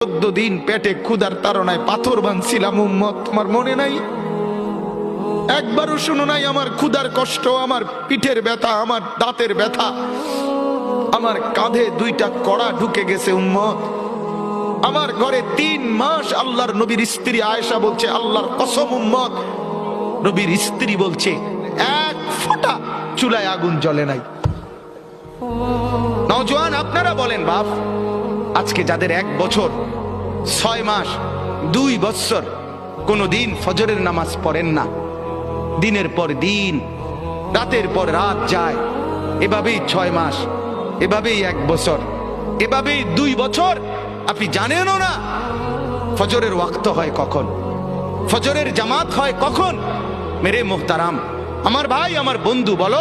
14 দিন পেটে ক্ষুধার তাড়নায় পাথর বাঁধছিলাম উম্মত, তোমার মনে নাই? একবারও শুনো নাই আমার ক্ষুধার কষ্ট, আমার পিঠের ব্যথা, আমার দাঁতের ব্যথা, আমার কাঁধে 2টা কড়া ঢুকে গেছে উম্মত। আমার ঘরে 3 মাস আল্লাহর নবীর স্ত্রী আয়েশা বলছে, আল্লাহর কসম উম্মত, নবীর স্ত্রী বলছে 1 ফোঁটা চুলায় আগুন জ্বলে নাই। নওজোয়ান আপনারা বলেন বাপ, আজকে যাদের 1 বছর 6 মাস 2 বছর কোনদিন ফজরের নামাজ পড়েন না, দিনের পর দিন রাতের পর রাত যায়, এভাবেই 6 মাস, এভাবেই 1 বছর, এভাবেই 2 বছর, আপনি জানেনও না ফজরের ওয়াক্ত হয় কখন, ফজরের জামাত হয় কখন। মেরে মোহতারাম, আমার ভাই, আমার বন্ধু, বলো